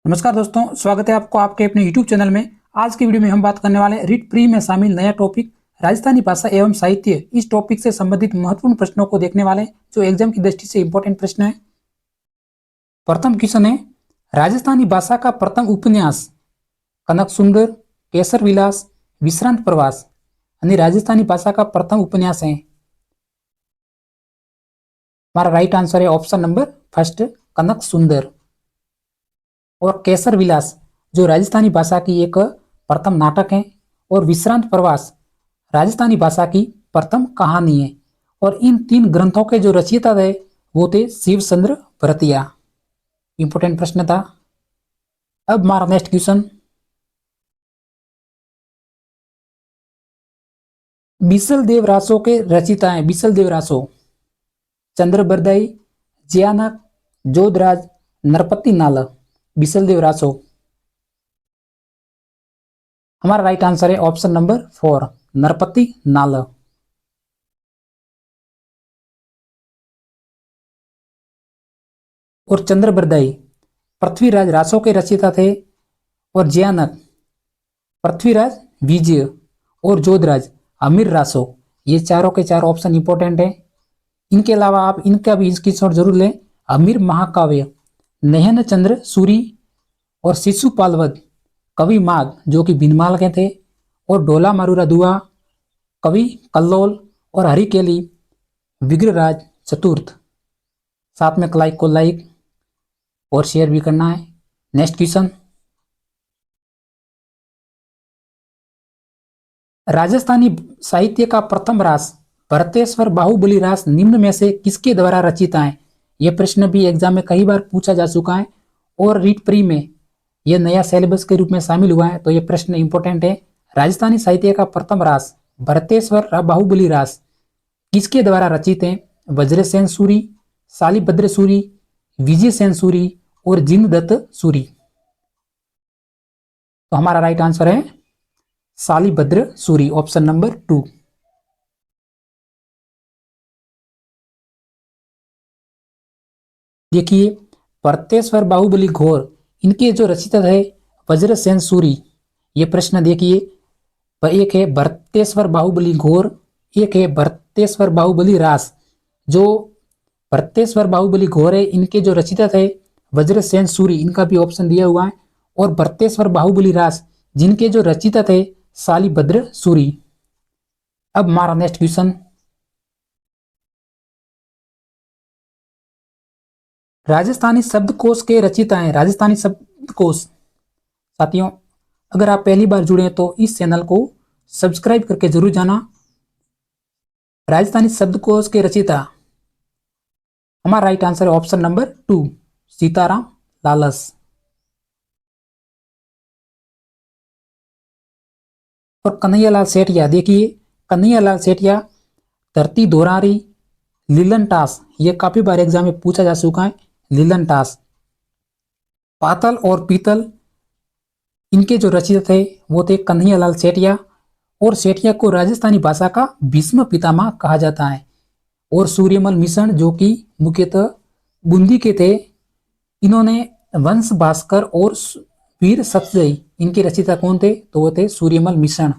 नमस्कार दोस्तों, स्वागत है आपको आपके अपने YouTube चैनल में। आज की वीडियो में हम बात करने वाले हैं रीट प्री में शामिल नया टॉपिक राजस्थानी भाषा एवं साहित्य। इस टॉपिक से संबंधित महत्वपूर्ण प्रश्नों को देखने वाले हैं जो एग्जाम की दृष्टि से इंपॉर्टेंट प्रश्न है। प्रथम क्वेश्चन है, राजस्थानी भाषा का प्रथम उपन्यास कनक सुंदर, केसर विलास, विश्रांत प्रवास। यानी राजस्थानी भाषा का प्रथम उपन्यास है। हमारा राइट आंसर है ऑप्शन नंबर फर्स्ट, कनक सुंदर। और केसर विलास जो राजस्थानी भाषा की एक प्रथम नाटक है, और विश्रांत प्रवास राजस्थानी भाषा की प्रथम कहानी है। और इन तीन ग्रंथों के जो रचयिता थे वो थे शिवचंद्र भरतिया। इंपोर्टेंट प्रश्न था। अब हमारा नेक्स्ट क्वेश्चन, बीसल देव रासो के रचयिता हैं। बीसल देव रासो चंद्र बरदाई, जयानक, जोधराज, नरपति नाल। बीसल देव रासो। हमारा राइट आंसर है ऑप्शन नंबर 4, नरपति नाल। और चंद्र बरदाई पृथ्वीराज रासो के रचयिता थे। और जयानक पृथ्वीराज विजय, और जोधराज अमीर रासो। ये चारों के चार ऑप्शन इंपॉर्टेंट है। इनके अलावा आप इनका भी स्क्रीनशॉट जरूर लें। अमीर महाकाव्य नयन चंद्र सूरी और शिशुपालवध कवि माघ जो कि भिनमाल के थे। और ढोला मारूरा दुआ कवि कल्लोल। और हरिकेली विग्रहराज चतुर्थ। साथ में लाइक को लाइक और शेयर भी करना है। नेक्स्ट क्वेश्चन, राजस्थानी साहित्य का प्रथम रास भरतेश्वर बाहुबली रास निम्न में से किसके द्वारा रचित है? यह प्रश्न भी एग्जाम में कई बार पूछा जा चुका है और रीट प्री में यह नया सिलेबस के रूप में शामिल हुआ है, तो यह प्रश्न इंपॉर्टेंट है। राजस्थानी साहित्य का प्रथम रास भरतेश्वर बाहुबली रास किसके द्वारा रचित है? वज्रसेन सूरी, शालिभद्र सूरी, विजयसेन सूरी और जिनदत्त सूरी। तो हमारा राइट आंसर है शालिभद्र सूरी, ऑप्शन नंबर 2। देखिए, भरतेश्वर बाहुबली घोर इनके जो रचिता है वज्रसेन सूरी। ये प्रश्न देखिए, एक है भरतेश्वर बाहुबली घोर, एक है भरतेश्वर बाहुबली रास। जो भरतेश्वर बाहुबली घोर है इनके जो रचिता थे वज्रसेन सूरी, इनका भी ऑप्शन दिया हुआ है। और भरतेश्वर बाहुबली रास जिनके जो रचिता थे शालिभद्र सूरी। अब हमारा नेक्स्ट क्वेश्चन, राजस्थानी शब्दकोश के रचयिता हैं। राजस्थानी शब्दकोश। साथियों, अगर आप पहली बार जुड़े हैं तो इस चैनल को सब्सक्राइब करके जरूर जाना। राजस्थानी शब्दकोश के रचयिता, हमारा राइट आंसर है ऑप्शन नंबर 2, सीताराम लालस। और कन्हैयालाल सेठिया, देखिए कन्हैयालाल सेठिया धरती दोरारी, लीलन टास, ये काफी बार एग्जाम में पूछा जा चुका है। लीलन टास, पातल और पीतल इनके जो रचयिता थे वो थे कन्हैयालाल सेठिया। और सेठिया को राजस्थानी भाषा का भीष्म पितामह कहा जाता है। और सूर्यमल मिश्र जो कि मुख्यतः बूंदी के थे, इन्होंने वंश भास्कर और वीर सतजई इनके रचयिता कौन थे? तो वो थे सूर्यमल मिश्र।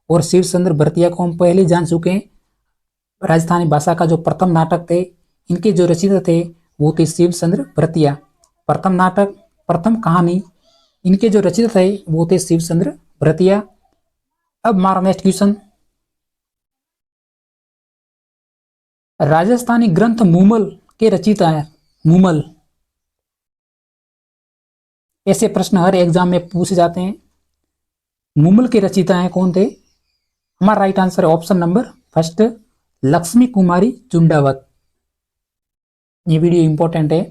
और शिवचंद्र भरतिया को हम पहले जान चुके हैं। राजस्थानी भाषा का जो प्रथम नाटक थे इनके जो रचयिता थे वो थे शिवचंद्र भरतिया। प्रथम नाटक, प्रथम कहानी इनके जो रचयिता थे वो थे शिवचंद्र भरतिया। अब हमारा नेक्स्ट क्वेश्चन, राजस्थानी ग्रंथ मूमल के रचयिता है। मूमल, ऐसे प्रश्न हर एग्जाम में पूछे जाते हैं। मूमल के रचयिता हैं कौन थे? हमारा राइट आंसर है ऑप्शन नंबर फर्स्ट, लक्ष्मी कुमारी चुंडावत। ये वीडियो इंपॉर्टेंट है।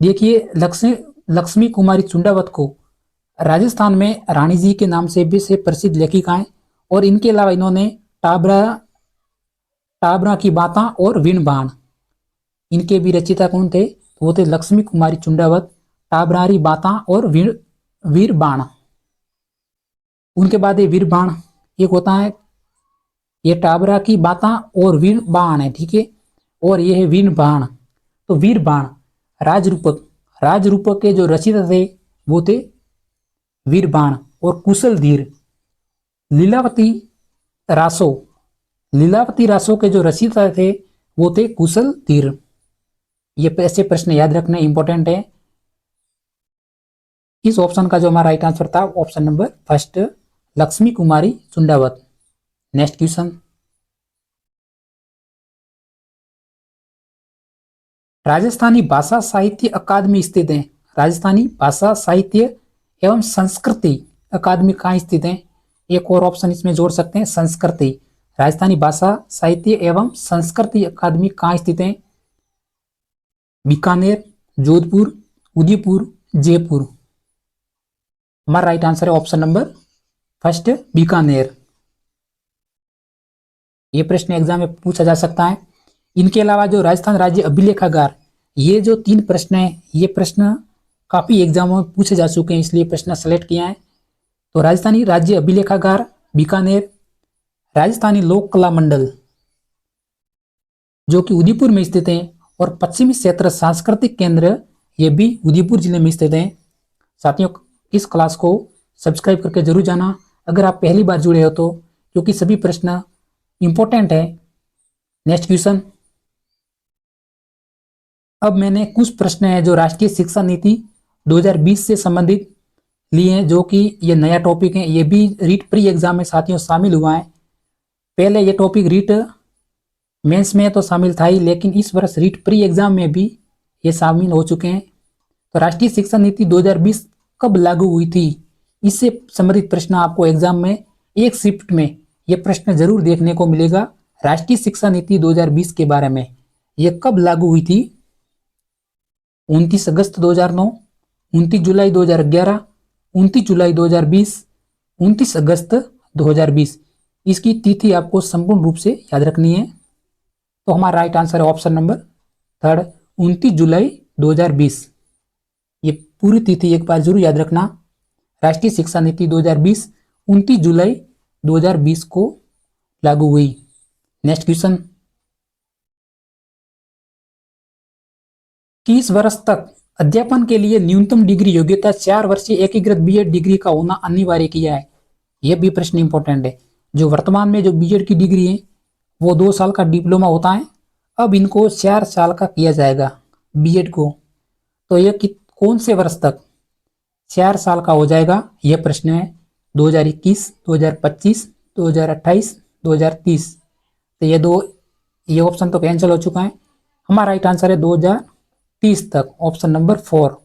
देखिए, लक्ष्मी कुमारी चुंडावत को राजस्थान में रानी जी के नाम से भी से प्रसिद्ध लेखिका हैं। और इनके अलावा इन्होंने टाबरा की बाता और वीण बाण, इनके भी रचयिता कौन थे? वो थे लक्ष्मी कुमारी चुंडावत, टाबरारी बाता और वीर बाण। उनके बाद ये वीर बाण एक होता है, ये टाबरा की बाता और वीर बाण है, ठीक है। और ये है वीर बाण। तो वीर बाण राजरूपक के जो रचयिता थे वो थे वीरबाण और कुशल धीर। लीलावती रासो, लीलावती रासो के जो रचयिता थे वो थे कुशल धीर। ये ऐसे प्रश्न याद रखना इंपॉर्टेंट है। इस ऑप्शन का जो हमारा राइट आंसर था ऑप्शन नंबर फर्स्ट, लक्ष्मी कुमारी चुंडावत। नेक्स्ट क्वेश्चन, राजस्थानी भाषा साहित्य अकादमी स्थित है। राजस्थानी भाषा साहित्य एवं संस्कृति अकादमी कहाँ स्थित है? एक और ऑप्शन इसमें जोड़ सकते हैं, संस्कृति। राजस्थानी भाषा साहित्य एवं संस्कृति अकादमी कहाँ स्थित है? बीकानेर, जोधपुर, उदयपुर, जयपुर। हमारा राइट आंसर है ऑप्शन नंबर फर्स्ट, बीकानेर। ये प्रश्न एग्जाम में पूछा जा सकता है। इनके अलावा जो राजस्थान राज्य अभिलेखागार, ये जो 3 प्रश्न है, ये प्रश्न काफी एग्जामों में पूछे जा चुके हैं, इसलिए प्रश्न सेलेक्ट किया है। तो राजस्थानी राज्य अभिलेखागार बीकानेर, राजस्थानी लोक कला मंडल जो कि उदयपुर में स्थित है, और पश्चिमी क्षेत्र सांस्कृतिक केंद्र ये भी उदयपुर जिले में स्थित है। साथियों, इस क्लास को सब्सक्राइब करके जरूर जाना अगर आप पहली बार जुड़े हो तो, क्योंकि सभी प्रश्न इंपॉर्टेंट है। नेक्स्ट क्वेश्चन, अब मैंने कुछ प्रश्न है जो राष्ट्रीय शिक्षा नीति 2020 से संबंधित लिए हैं, जो कि ये नया टॉपिक है, ये भी रीट प्री एग्जाम में साथियों शामिल हुआ है। पहले ये टॉपिक रीट मेंस में तो शामिल था ही, लेकिन इस वर्ष रीट प्री एग्जाम में भी ये शामिल हो चुके हैं। तो राष्ट्रीय शिक्षा नीति 2020 कब लागू हुई थी, इससे संबंधित प्रश्न आपको एग्जाम में एक शिफ्ट में ये प्रश्न जरूर देखने को मिलेगा। राष्ट्रीय शिक्षा नीति 2020 के बारे में, ये कब लागू हुई थी? 29 अगस्त 2009, 29 जुलाई 2011, 29 जुलाई 2020, 29 अगस्त 2020। इसकी तिथि आपको संपूर्ण रूप से याद रखनी है। तो हमारा राइट आंसर है ऑप्शन नंबर थर्ड, 29 जुलाई 2020। ये पूरी तिथि एक बार जरूर याद रखना। राष्ट्रीय शिक्षा नीति 2020 29 जुलाई 2020 को लागू हुई। नेक्स्ट क्वेश्चन, 30 वर्ष तक अध्यापन के लिए न्यूनतम डिग्री योग्यता 4 वर्षीय एकीकृत बीएड डिग्री का होना अनिवार्य किया है। यह भी प्रश्न इंपॉर्टेंट है। जो वर्तमान में जो बीएड की डिग्री है वो 2 साल का डिप्लोमा होता है, अब इनको 4 साल का किया जाएगा बीएड को। तो यह कौन से वर्ष तक 4 साल का हो जाएगा, यह प्रश्न है। 2021, 2025, 2028, 2030। तो ये ऑप्शन तो कैंसिल हो चुका है। हमारा राइट आंसर है 2030 तक, ऑप्शन नंबर 4।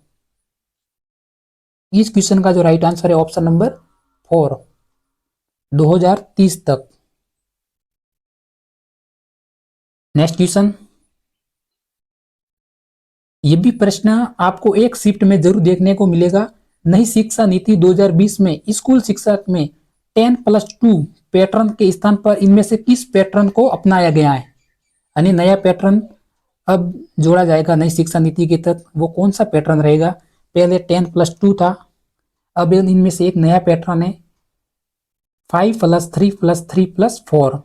इस क्वेश्चन का जो राइट आंसर है ऑप्शन नंबर 4, 2030 तक। नेक्स्ट क्वेश्चन, ये भी प्रश्न आपको एक शिफ्ट में जरूर देखने को मिलेगा। नई शिक्षा नीति 2020 में स्कूल शिक्षा में 10+2 पैटर्न के स्थान पर इनमें से किस पैटर्न को अपनाया गया है? यानी नया पैटर्न अब जोड़ा जाएगा नई शिक्षा नीति के तहत, वो कौन सा पैटर्न रहेगा? पहले 10+2 था, अब इनमें से एक नया पैटर्न है 5+3+3+4।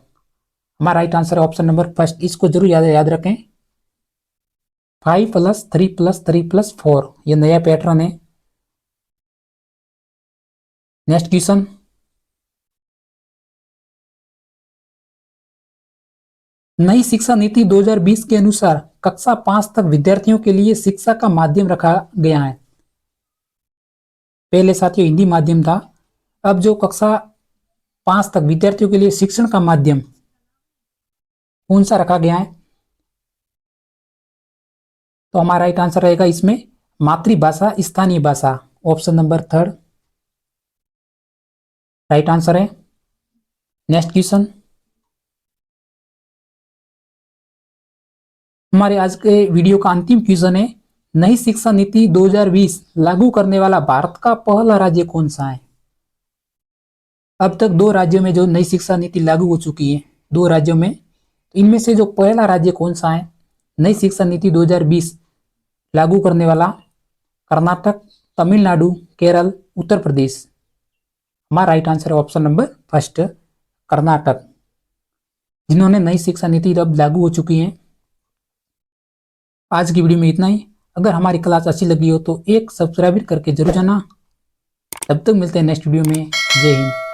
हमारा राइट आंसर है ऑप्शन नंबर फर्स्ट। इसको जरूर याद रखें, 5+3+3+4 ये नया पैटर्न है। नेक्स्ट क्वेश्चन, नई शिक्षा नीति 2020 के अनुसार कक्षा 5 तक विद्यार्थियों के लिए शिक्षा का माध्यम रखा गया है। पहले साथियों हिंदी माध्यम था, अब जो कक्षा 5 तक विद्यार्थियों के लिए शिक्षण का माध्यम कौन सा रखा गया है? तो हमारा राइट आंसर रहेगा इसमें मातृभाषा स्थानीय भाषा, ऑप्शन नंबर 3 राइट आंसर है। नेक्स्ट क्वेश्चन, हमारे आज के वीडियो का अंतिम क्वेश्चन है, नई शिक्षा नीति 2020 लागू करने वाला भारत का पहला राज्य कौन सा है? अब तक 2 राज्यों में जो नई शिक्षा नीति लागू हो चुकी है, 2 राज्यों में, तो इनमें से जो पहला राज्य कौन सा है नई शिक्षा नीति 2020 लागू करने वाला? कर्नाटक, तमिलनाडु, केरल, उत्तर प्रदेश। हमारा राइट आंसर है ऑप्शन नंबर फर्स्ट, कर्नाटक, जिन्होंने नई शिक्षा नीति अब लागू हो चुकी है। आज की वीडियो में इतना ही। अगर हमारी क्लास अच्छी लगी हो तो एक सब्सक्राइब करके जरूर जाना। तब तक मिलते हैं नेक्स्ट वीडियो में। जय हिंद।